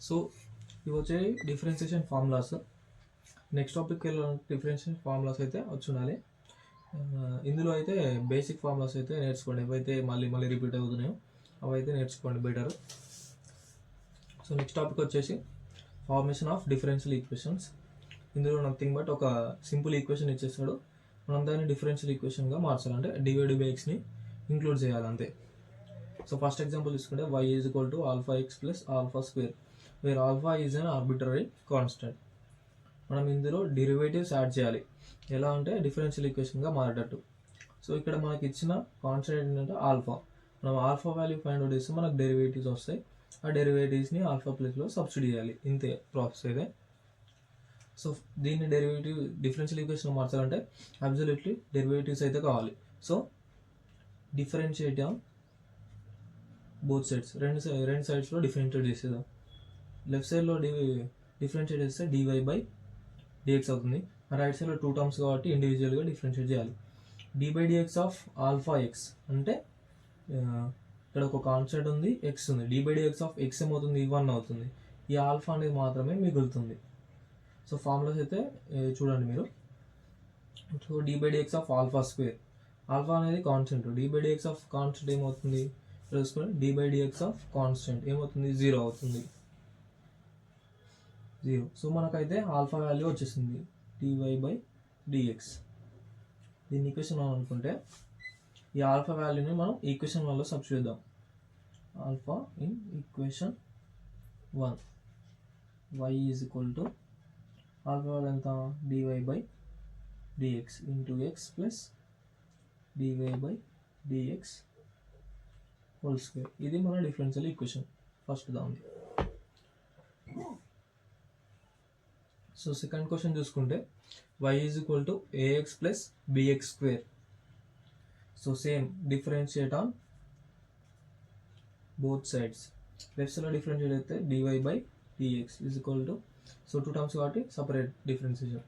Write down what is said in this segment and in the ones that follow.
So ఇవి వచ్చే differentiation formulas. Next టాపిక్కి వెళ్ళాలంటే డిఫరెన్షియేషన్ ఫార్ములాస్ అయితే వచ్చి ఉండాలి. ఇందులో అయితే బేసిక్ ఫార్ములాస్ అయితే నేర్చుకోండి. ఏవైతే మళ్ళీ మళ్ళీ రిపీట్ అవుతున్నాయో అవైతే నేర్చుకోండి బెటర్. సో నెక్స్ట్ టాపిక్ వచ్చేసి ఫార్మేషన్ ఆఫ్ డిఫరెన్షియల్ ఈక్వేషన్స్. ఇందులో నథింగ్ బట్ ఒక సింపుల్ ఈక్వేషన్ ఇచ్చేస్తాడు, మనం దాన్ని డిఫరెన్షియల్ ఈక్వేషన్గా మార్చాలంటే డివైడ్ బై ఎక్స్ని ఇంక్లూడ్ చేయాలి అంతే. సో ఫస్ట్ ఎగ్జాంపుల్ తీసుకుంటే y is equal to alpha X plus alpha square where alpha is an arbitrary constant. మనం ఇందులో డెరివేటివ్స్ యాడ్ చేయాలి. ఎలా అంటే డిఫరెన్షియల్ ఈక్వేషన్గా మారేటట్టు. సో ఇక్కడ మనకి ఇచ్చిన కాన్స్టెంట్ ఏంటంటే ఆల్ఫా. మనం ఆల్ఫా వాల్యూ ఫైండ్ అవుట్ చేస్తే మనకు డెరివేటివ్స్ వస్తాయి. ఆ డెరివేటివ్స్ని ఆల్ఫా ప్లేస్లో సబ్స్టిట్యూట్ చేయాలి. ఇంతే ప్రాసెస్ అయితే. సో దీన్ని డిఫరెన్షియల్ ఈక్వేషన్ మార్చాలంటే అబ్సల్యూట్లీ డెరివేటివ్స్ అయితే కావాలి. So differentiate on both sides, రెండు సైడ్స్లో డిఫరెన్షియేట్ చేసేద్దాం. లెఫ్ట్ సైడ్లో డిఫరెన్షియేట్ చేస్తే డివై బై డిఎక్స్ అవుతుంది. రైట్ సైడ్లో టూ టర్మ్స్ కాబట్టి ఇండివిజువల్గా డిఫరెన్షియేట్ చేయాలి. D by dx of alpha x అంటే ఇక్కడ ఒక కాన్స్టెంట్ ఉంది, ఎక్స్ ఉంది. D by dx of x ఏమవుతుంది, 1 అవుతుంది. ఈ ఆల్ఫా అనేది మాత్రమే మిగులుతుంది. సో ఫార్ములాస్ అయితే చూడండి మీరు. So d by dx of alpha square, alpha అనేది constant. D by dx of constant ఏమవుతుంది తెలుసుకోండి. D by dx of constant ఏమవుతుంది, 0 అవుతుంది. 0. సో మనకైతే ఆల్ఫా వాల్యూ వచ్చేసింది డివై బై డిఎక్స్. దీన్ని ఈక్వేషన్ 1 అనుకుంటే ఈ ఆల్ఫా వాల్యూని మనం ఈక్వేషన్ 1లో సబ్స్టిట్యూట్ చేద్దాం. Alpha in equation 1 y is equal to alpha value ఎంత, DY by dx into x plus dy by dx whole square. ఇది మన డిఫరెన్షియల్ ఈక్వేషన్ ఫస్ట్ దాన్ని. సో సెకండ్ క్వశ్చన్ చూసుకుంటే y is equal to ax plus bx square. So same differentiate on both sides. Left సైడ్లో differentiate అయితే dy by dx is equal to, so two terms కాబట్టి separate differentiation.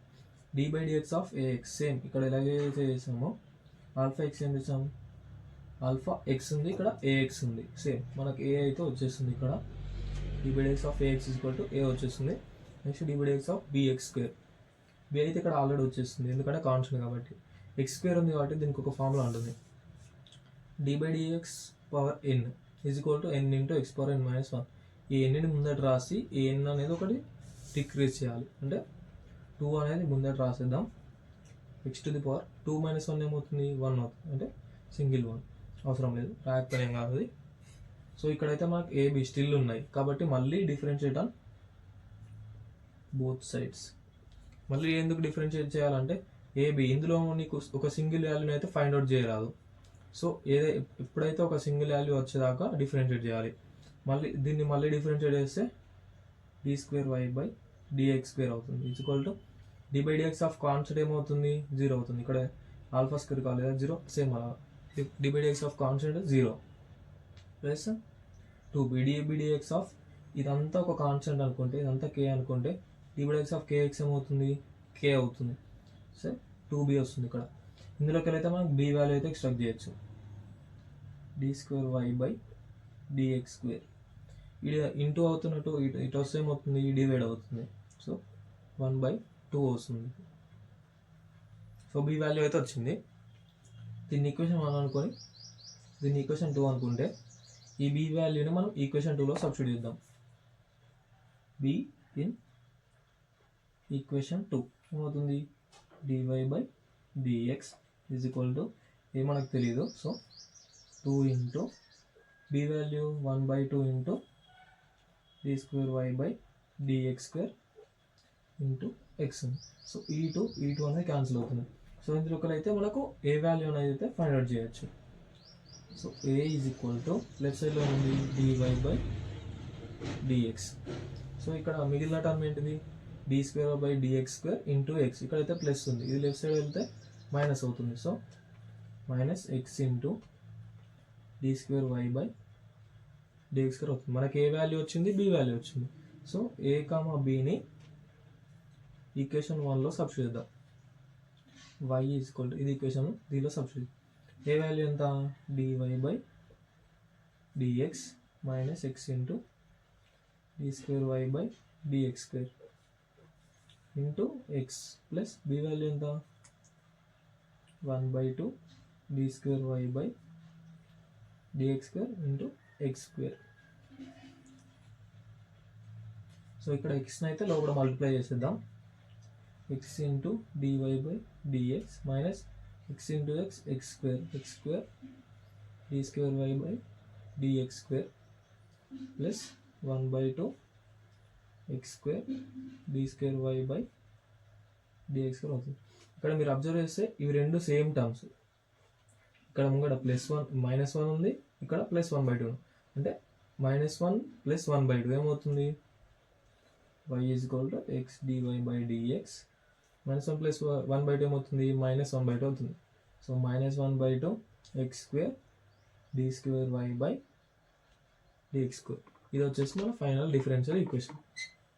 D by dx of ax same ఇక్కడ ఎలాగైతే చేసామో alpha X ఏం చేసాం, alpha X ఉంది, ఇక్కడ ఏఎక్స్ ఉంది. సేమ్ మనకు ఏ అయితే వచ్చేస్తుంది ఇక్కడ. D by dx of ax is equal to a వచ్చేస్తుంది. Next d by dx of bx square. B అయితే ఇక్కడ ఆల్రెడీ వచ్చేస్తుంది ఎందుకంటే కాన్స్టెంట్ కాబట్టి. ఎక్స్ స్క్వేర్ ఉంది కాబట్టి దీనికి ఒక ఫార్ములా ఉంటుంది. D by d x power n is equal to n into x power n minus 1. ఈ ఎన్ని ముందట రాసి ఈ ఎన్ అనేది ఒకటి డిక్రీజ్ చేయాలి. అంటే 2 అనేది ముందట రాసేద్దాం. X to the power 2 minus 1 ఏమవుతుంది, 1 అవుతుంది. అంటే సింగిల్ 1 అవసరం లేదు, రాకపోయినా ఏం కాదు. సో ఇక్కడైతే మనకు ఏబి స్టిల్ ఉన్నాయి కాబట్టి మళ్ళీ డిఫరెన్షియేట్ ఆన్ బోత్ సైడ్స్. మళ్ళీ ఎందుకు డిఫరెన్షియేట్ చేయాలంటే ఏబి ఇందులో నీకు ఒక సింగిల్ వాల్యూని అయితే ఫైండ్ అవుట్ చేయరాదు. సో ఎప్పుడైతే ఒక సింగిల్ వాల్యూ వచ్చేదాకా డిఫరెన్షియేట్ చేయాలి. దీన్ని మళ్ళీ డిఫరెన్షియేట్ చేస్తే d square y by dx square అవుతుంది. Is equal to d by dx of constant ఏమవుతుంది, 0 అవుతుంది. ఇక్కడ ఆల్ఫా స్క్వేర్ కాలేదా 0, సేమ్ అలా d by dx of constant 0 plus 2 d by dx of ఇదంతా ఒక కాన్స్టెంట్ అనుకుంటే, ఇదంతా కే అనుకుంటే d by dx of k x ఏమవుతుంది, కే అవుతుంది. సో 2b వస్తుంది ఇక్కడ. ఇందులోకి వెళ్ళైతే మనకు బి వాల్యూ అయితే ఎక్స్ట్రాక్ట్ చేయొచ్చు. D square y by dx square. ఇది ఇంటూ అవుతున్నట్టు ఇటు వస్తే ఏమవుతుంది, డివైడ్ అవుతుంది. సో 1/2 వస్తుంది. సో బి వాల్యూ అయితే వచ్చింది. దీన్ని ఈక్వేషన్ 1 అనుకొని దీన్ని ఈక్వేషన్ 2 అనుకుంటే ఈ బి వాల్యూని మనం ఈక్వేషన్ 2లో సబ్స్టిట్యూట్ చేద్దాం. బి ఇన్ ఈక్వేషన్ 2 ఏమవుతుంది, dy by dx is equal to a మనకు తెలియదు. So 2 into b value 1/2 into d square y by dx square into x. So ఈ టూ అనేది క్యాన్సిల్ అవుతుంది. సో ఇందులోకి అయితే మనకు ఏ వాల్యూ అనేది అయితే ఫైండ్ అవుట్ చేయొచ్చు. So a is equal to left సైడ్లో ఉంది డివై బై డిఎక్స్. సో ఇక్కడ మిగిలిన టర్మ్ ఏంటిది, d square by dx square into x. ఇక్కడైతే ప్లస్ ఉంది, ఇది లెఫ్ట్ సైడ్ వెళ్తే మైనస్ అవుతుంది. So minus x into d square y by dx square అవుతుంది. మనకి ఏ వాల్యూ వచ్చింది, బి వాల్యూ వచ్చింది. సో ఏ కామా బిని ఈక్వేషన్ 1లో సబ్స్టిట్యూట్ చేద్దాం. y ఈజ్ ఈక్వల్ టు ఇది ఈక్వేషన్, దీనిలో సబ్స్టిట్యూట్. ఏ వాల్యూ ఎంత, DY by d x minus x into d square y by dx square into x plus b value ఎంత 1/2 d square y by dx square into x square. So ఇక్కడ ఎక్స్ని అయితే లోపల multiply చేసేద్దాం. X into d y by d x minus x into x x square d square y by dx square plus 1/2 x square d square y by dx square అవుతుంది. ఇక్కడ మీరు observe చేస్తే ఇవి రెండు సేమ్ టర్మ్స్. ఇక్కడ ముంగడ -1 ఉంది, ఇక్కడ +1/2 అంటే -1 + 1/2 ఏమవుతుంది? y = x dy by dx. -1 + 1/2 ఏమవుతుంది? -1/2 అవుతుంది. So -1/2 x square d square y by dx square. ఇది వచ్చేసి మన ఫైనల్ డిఫరెన్షియల్ ఈక్వేషన్.